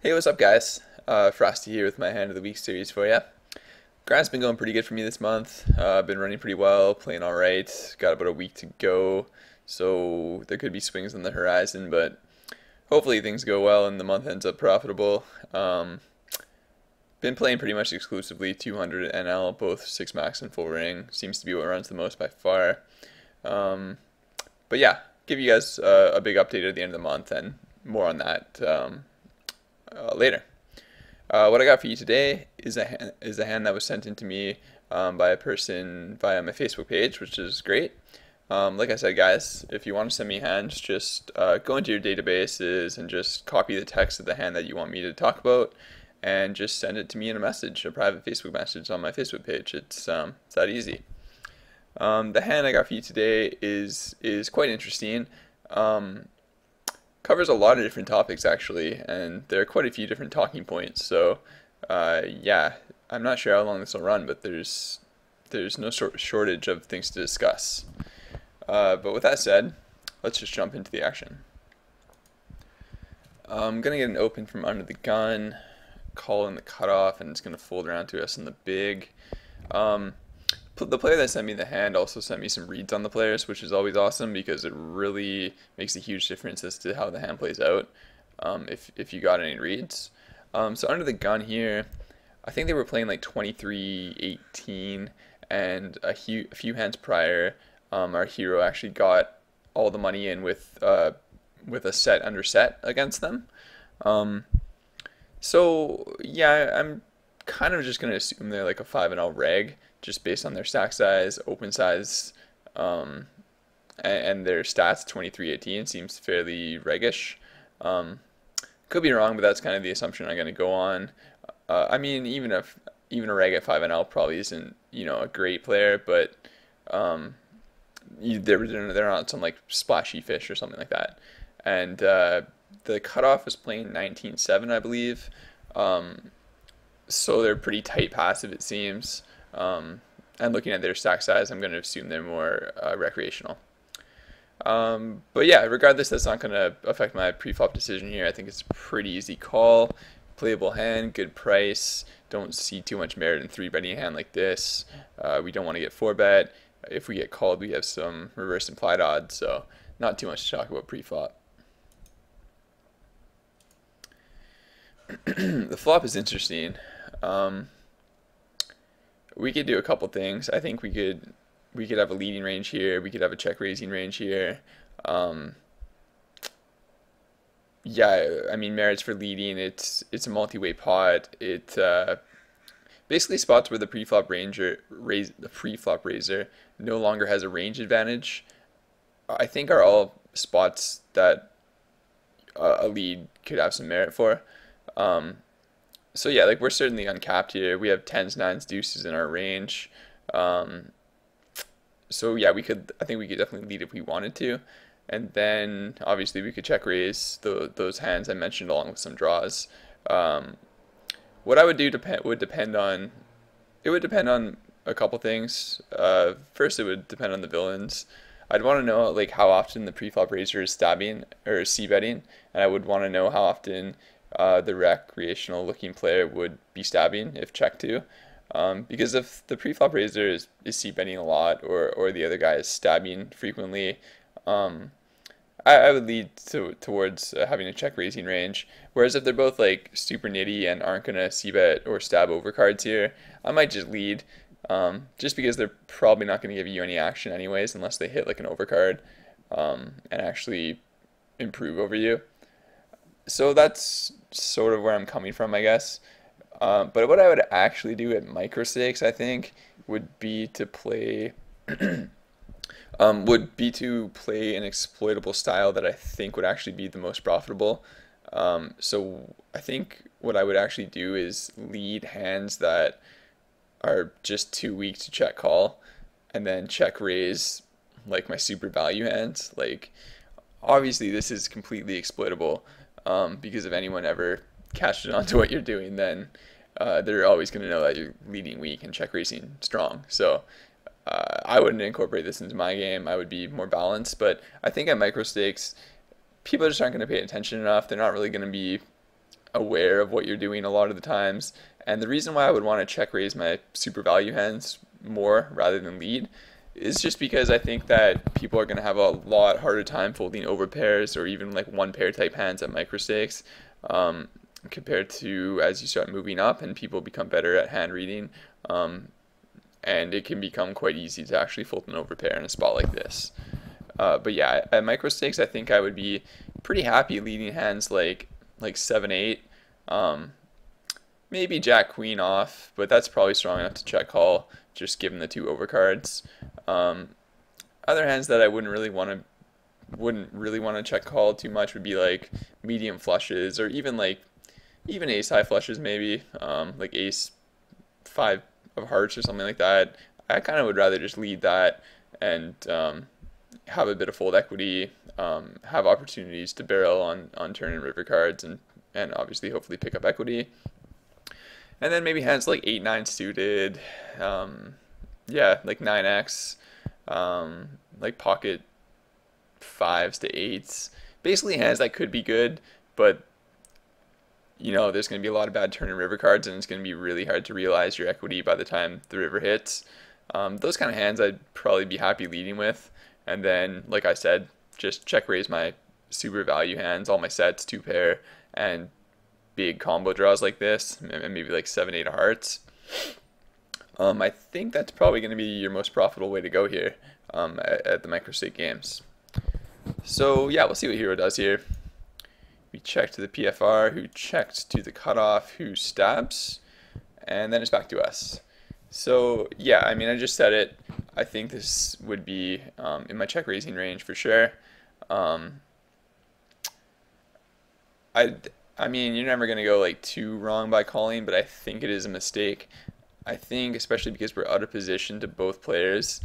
Hey, what's up, guys? Frosty here with my Hand of the Week series for you. Grind's been going pretty good for me this month. I've been running pretty well, playing all right. Got about a week to go, so there could be swings on the horizon, but hopefully things go well and the month ends up profitable. Been playing pretty much exclusively 200 NL, both 6 max and full ring. Seems to be what runs the most by far. Um, but yeah, give you guys a big update at the end of the month and more on that later. What I got for you today is a hand that was sent in to me by a person via my Facebook page, which is great. Like I said, guys, if you want to send me hands, just go into your databases and just copy the text of the hand that you want me to talk about, and just send it to me in a message, a private Facebook message on my Facebook page. It's that easy. The hand I got for you today is quite interesting. Um, Covers a lot of different topics actually, and there are quite a few different talking points. So, yeah, I'm not sure how long this will run, but there's no shortage of things to discuss. But with that said, let's just jump into the action. I'm gonna get an open from under the gun, call in the cutoff, and it's gonna fold around to us in the big. Um, the player that sent me the hand also sent me some reads on the players, which is always awesome because it really makes a huge difference as to how the hand plays out, if you got any reads. So under the gun here, I think they were playing like 23-18, and a few hands prior, our hero actually got all the money in with a set under set against them. Um, so yeah, I'm kind of just gonna assume they're like a 5-0 reg, just based on their stack size, open size, um, and their stats. 23-18 seems fairly regish. Um, could be wrong, but that's kind of the assumption I'm gonna go on. I mean, even a reg at 5-0 probably isn't a great player, but um, they're not some like splashy fish or something like that. And the cutoff is playing 19-7, I believe. Um, so they're pretty tight passive, it seems. And looking at their stack size, I'm going to assume they're more recreational. But yeah, regardless, that's not going to affect my pre-flop decision here. I think it's a pretty easy call. Playable hand, good price. Don't see too much merit in 3-betting a hand like this. We don't want to get 4-bet. If we get called, we have some reverse implied odds, so not too much to talk about pre-flop. The flop is interesting. Um, we could do a couple things. I think we could have a leading range here. We could have a check raising range here. Um, yeah, I mean merits for leading. It's a multi-way pot. It basically spots where the pre-flop raiser no longer has a range advantage. I think are all spots that a lead could have some merit for. Um, so yeah, like we're certainly uncapped here. We have tens, nines, deuces in our range. Um, so yeah, I think we could definitely lead if we wanted to. And then obviously we could check raise those hands I mentioned along with some draws. Um, what I would do would depend on a couple things. First, it would depend on the villains. I'd want to know like how often the preflop raiser is stabbing or c-betting, and I would want to know how often the recreational looking player would be stabbing if checked to. Because if the preflop raiser is c-betting a lot, or the other guy is stabbing frequently, um, I would lead towards having a check raising range. Whereas if they're both like super nitty and aren't gonna c-bet or stab overcards here, I might just lead, just because they're probably not gonna give you any action anyways unless they hit like an overcard, and actually improve over you. So that's sort of where I'm coming from, I guess. But what I would actually do at micro stakes, I think, would be to play an exploitable style that I think would actually be the most profitable. So I think what I would actually do is lead hands that are just too weak to check call, and then check raise like my super value hands. Like obviously this is completely exploitable, because if anyone ever catches on to what you're doing, then they're always going to know that you're leading weak and check raising strong. So I wouldn't incorporate this into my game. I would be more balanced, but I think at micro stakes, people just aren't going to pay attention enough. They're not really going to be aware of what you're doing a lot of the times. And the reason why I would want to check raise my super value hands more rather than lead is just because I think that people are going to have a lot harder time folding over pairs or even like one pair type hands at micro stakes, compared to as you start moving up and people become better at hand reading. And it can become quite easy to actually fold an overpair in a spot like this. But yeah, at micro stakes, I think I would be pretty happy leading hands like 7-8, maybe Jack Queen off, but that's probably strong enough to check call, just given the two overcards. Other hands that I wouldn't really want to check call too much would be like medium flushes or even ace high flushes maybe, like ace five of hearts or something like that. I kind of would rather just lead that and have a bit of fold equity, have opportunities to barrel on turn and river cards, and obviously hopefully pick up equity. And then maybe hands like 8-9 suited, yeah, like 9x, like pocket 5s to 8s. Basically hands that could be good, but there's going to be a lot of bad turn and river cards, and it's going to be really hard to realize your equity by the time the river hits. Those kind of hands I'd probably be happy leading with. And then, like I said, just check raise my super value hands, all my sets, 2 pair, and big combo draws like this, and maybe like 7-8 of hearts. I think that's probably going to be your most profitable way to go here, at the microstake games. So yeah, we'll see what Hero does here. We check to the PFR, who checked to the cutoff, who stabs, and then it's back to us. So yeah, I mean, I just said it. I think this would be in my check raising range for sure. I mean, you're never gonna go like too wrong by calling, but I think it is a mistake. I think, especially because we're out of position to both players,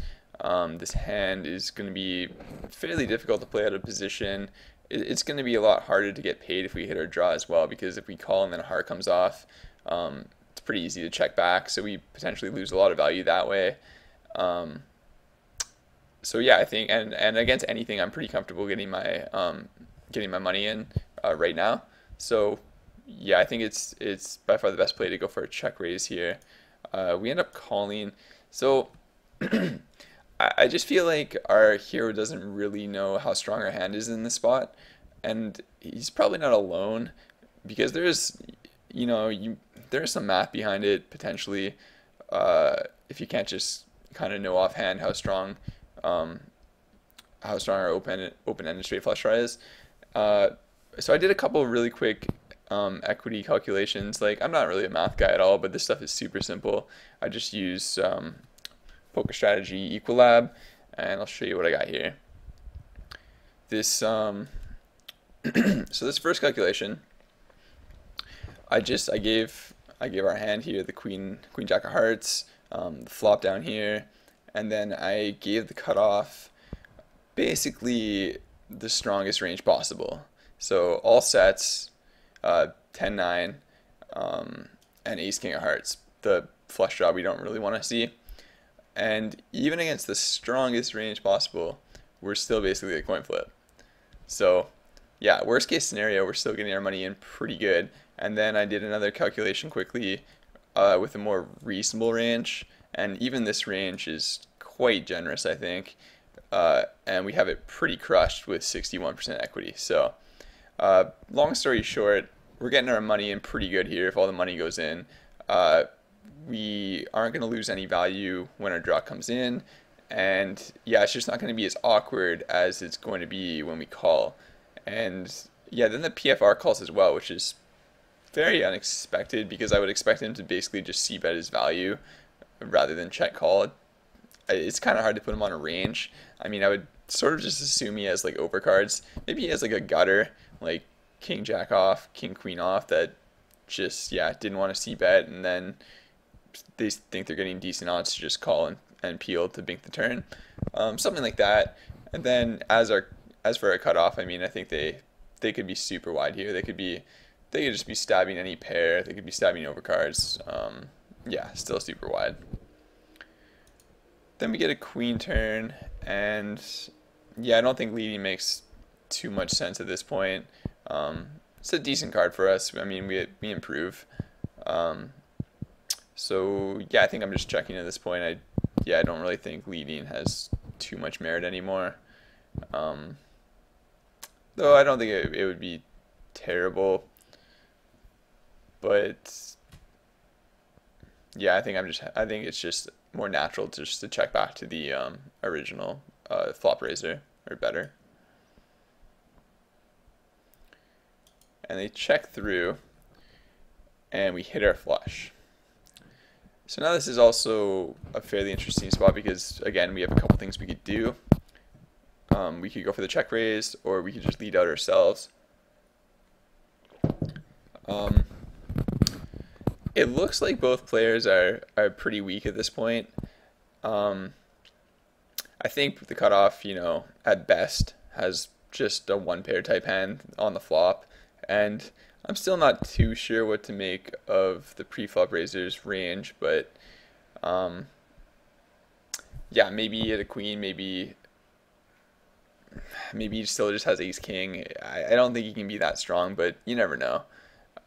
this hand is going to be fairly difficult to play out of position. It's going to be a lot harder to get paid if we hit our draw as well, because if we call and then a heart comes off, it's pretty easy to check back, so we potentially lose a lot of value that way. So yeah, I think, and against anything, I'm pretty comfortable getting my money in right now. So yeah, I think it's by far the best play to go for a check raise here. We end up calling, so I just feel like our hero doesn't really know how strong our hand is in this spot, and he's probably not alone, because there's there's some math behind it potentially. If you can't just kind of know offhand how strong our open-ended straight flush draw is. So I did a couple of really quick equity calculations. Like, I'm not really a math guy at all, but this stuff is super simple. I just use Poker Strategy Equilab, and I'll show you what I got here. This so this first calculation, I gave our hand here the Queen Jack of Hearts, the flop down here, and then I gave the cutoff basically the strongest range possible. So all sets, 10-9, and Ace King of Hearts, the flush draw we don't really want to see. And even against the strongest range possible, we're still basically a coin flip. So yeah, worst case scenario, we're still getting our money in pretty good. And then I did another calculation quickly with a more reasonable range, and even this range is quite generous, I think. And we have it pretty crushed with 61% equity. So long story short, we're getting our money in pretty good here if all the money goes in. We aren't going to lose any value when our draw comes in, and yeah, it's just not going to be as awkward as it's going to be when we call. And yeah, then the PFR calls as well, which is very unexpected, because I would expect him to basically just c-bet his value rather than check call. It's kind of hard to put him on a range. I mean, I would sort of just assume he has like overcards. Maybe he has like a gutter, like King Jack off, King Queen off, that just, yeah, didn't want to c-bet, and then they think they're getting decent odds to just call and peel to bink the turn, something like that. And then as for a cutoff, I mean, I think they could be super wide here. They could just be stabbing any pair. They could be stabbing overcards. Yeah, still super wide. Then we get a queen turn, and yeah, I don't think leading makes too much sense at this point. it's a decent card for us. I mean, we improve. Um, so yeah, I think I'm just checking at this point. I don't really think leading has too much merit anymore. Um, though I don't think it would be terrible, but yeah, I think it's just more natural just to check back to the original flop raiser or better. And they check through, and we hit our flush. So now this is also a fairly interesting spot because, again, we have a couple things we could do. We could go for the check raise, or we could just lead out ourselves. It looks like both players are pretty weak at this point. I think the cutoff, at best has just a one pair type hand on the flop, and I'm still not too sure what to make of the pre-flop raiser's range, but yeah, maybe he had a queen, maybe he still just has ace king. I don't think he can be that strong, but you never know.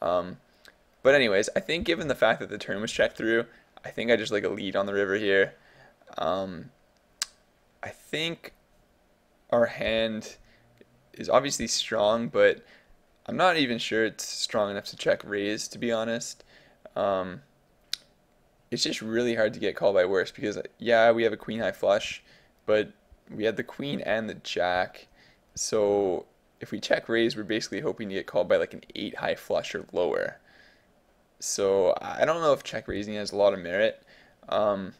Um, but anyways, I think given the fact that the turn was checked through, I think I just like a lead on the river here. Um, I think our hand is obviously strong, but I'm not even sure it's strong enough to check raise, to be honest. Um, it's just really hard to get called by worse because, yeah, we have a queen high flush, but we had the queen and the jack. So if we check raise, we're basically hoping to get called by like an 8 high flush or lower. So I don't know if check raising has a lot of merit. Um,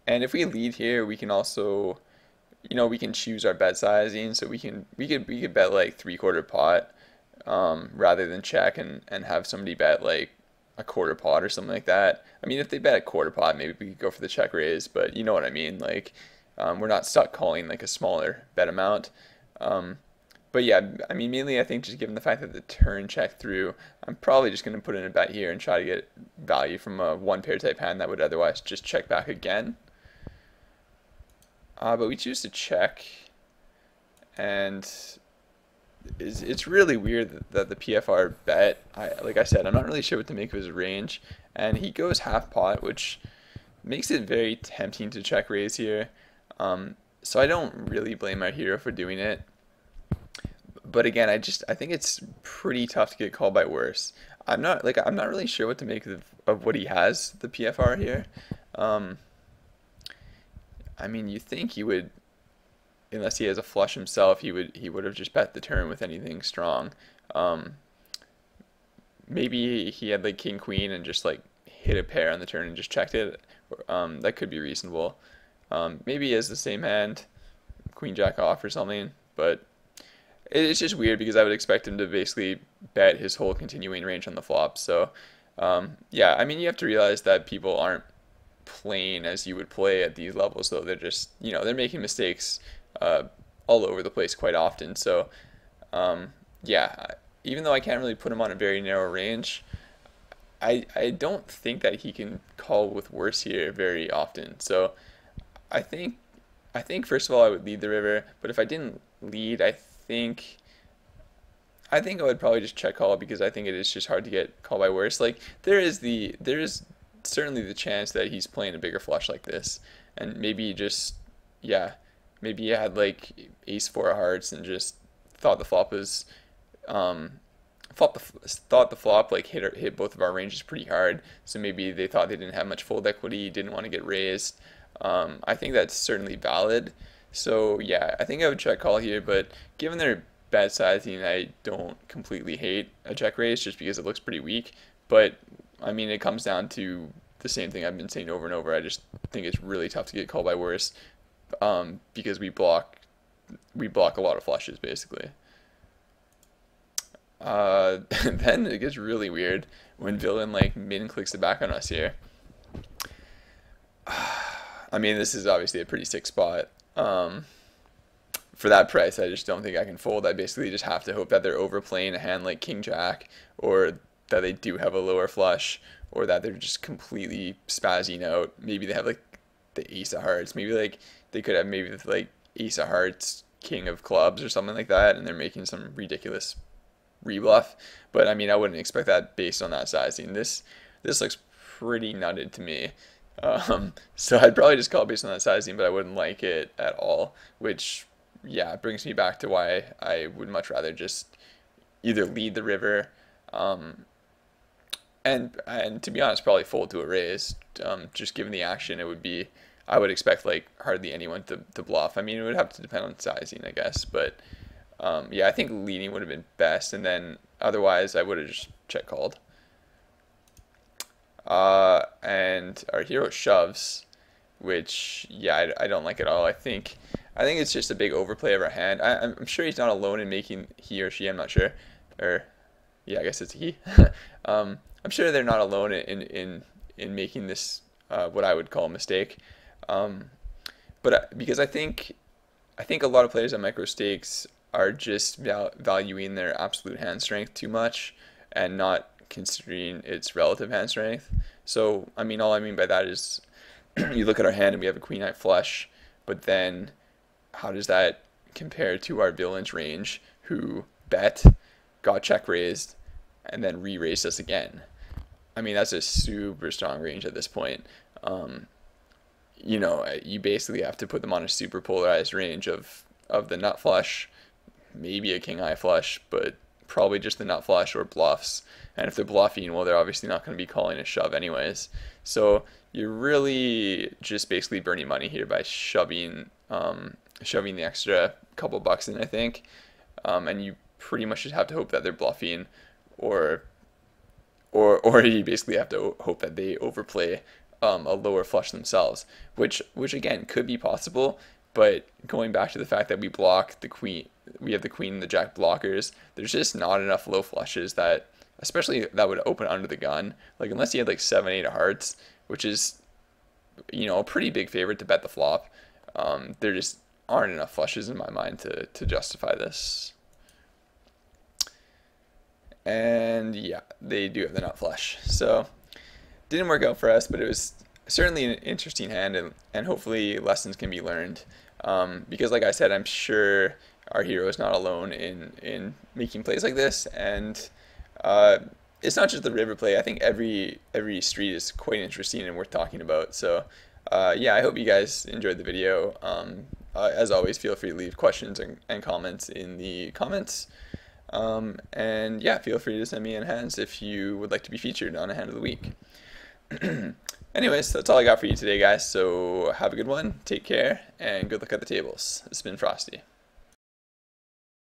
and if we lead here, we can also, we can choose our bet sizing. So we could bet like 3/4 pot, rather than check and have somebody bet like a quarter pot or something like that. I mean, if they bet a quarter pot, maybe we could go for the check raise, but you know what I mean. Like, we're not stuck calling like a smaller bet amount. Um, but yeah, I mean, mainly I think just given the fact that the turn checked through, I'm probably just going to put in a bet here and try to get value from a one pair type hand that would otherwise just check back again. But we choose to check, and it's really weird that the PFR bet, like I said, I'm not really sure what to make of his range, and he goes half pot, which makes it very tempting to check raise here. So I don't really blame our hero for doing it. But again, I think it's pretty tough to get called by worse. I'm not really sure what to make of what he has, the PFR here. I mean, you think he would, unless he has a flush himself, he would have just bet the turn with anything strong. Maybe he had like king queen and just like hit a pair on the turn and just checked it. That could be reasonable. Maybe he has the same hand, queen jack off or something, but it's just weird because I would expect him to basically bet his whole continuing range on the flop. So yeah, I mean, you have to realize that people aren't playing as you would play at these levels, though. They're just, they're making mistakes all over the place quite often. So yeah, even though I can't really put him on a very narrow range, I don't think that he can call with worse here very often. So I think first of all I would lead the river, but if I didn't lead, I think I would probably just check call because I think it is just hard to get called by worse. Like there is certainly the chance that he's playing a bigger flush like this, and maybe just, yeah, maybe he had like ace four of hearts and just thought the flop was thought the flop like hit both of our ranges pretty hard, so maybe they thought they didn't have much fold equity, didn't want to get raised. I think that's certainly valid. So yeah, I think I would check call here, but given their bet sizing, I don't completely hate a check raise just because it looks pretty weak. But I mean, it comes down to the same thing I've been saying over and over. I just think it's really tough to get called by worse, because we block a lot of flushes basically. Then it gets really weird when villain like min clicks it back on us here. I mean, this is obviously a pretty sick spot. For that price, I just don't think I can fold. I basically just have to hope that they're overplaying a hand like king jack, or that they do have a lower flush, or that they're just completely spazzing out. Maybe they have like the ace of hearts. Maybe like they could have maybe like ace of hearts, king of clubs, or something like that, and they're making some ridiculous rebluff. But I mean, I wouldn't expect that based on that sizing. This looks pretty nutted to me. So I'd probably just call it based on that sizing, but I wouldn't like it at all, which, yeah, brings me back to why I would much rather just either lead the river, and to be honest, probably fold to a raise. Just given the action, it would be, I would expect like hardly anyone to bluff. I mean, it would have to depend on sizing, I guess, but yeah, I think leading would have been best, and then otherwise I would have just check called. And our hero shoves, which, yeah, I don't like at all. I think it's just a big overplay of our hand. I'm sure he's not alone in making, he or she, I'm not sure, or yeah, I guess it's he. I'm sure they're not alone in making this what I would call a mistake. But because I think a lot of players at micro stakes are just valuing their absolute hand strength too much and not considering its relative hand strength. So, I mean, all I mean by that is you look at our hand and we have a queen-eye flush, but then how does that compare to our villain's range, who bet, got check raised, and then re-raised us again? I mean, that's a super strong range at this point. You know, you basically have to put them on a super polarized range of the nut flush, maybe a king-eye flush, but probably just the nut flush or bluffs. And if they're bluffing, well, they're obviously not going to be calling a shove anyways. So you're really just basically burning money here by shoving the extra couple bucks in, I think. And you pretty much just have to hope that they're bluffing, or you basically have to hope that they overplay a lower flush themselves, which again could be possible. But going back to the fact that we block the queen, we have the queen and the jack blockers, there's just not enough low flushes that, especially that would open under the gun. Like, unless you had like 7-8 of hearts, which is, you know, a pretty big favorite to bet the flop, there just aren't enough flushes in my mind to justify this. And yeah, they do have the nut flush. So didn't work out for us, but it was certainly an interesting hand, and hopefully lessons can be learned. Because like I said, I'm sure our hero is not alone in making plays like this, and it's not just the river play. I think every street is quite interesting and worth talking about. So yeah, I hope you guys enjoyed the video. As always, feel free to leave questions and comments in the comments. And yeah, feel free to send me in hands if you would like to be featured on a hand of the week. Anyways, that's all I got for you today, guys. So have a good one, take care, and good luck at the tables. It's been Frosty.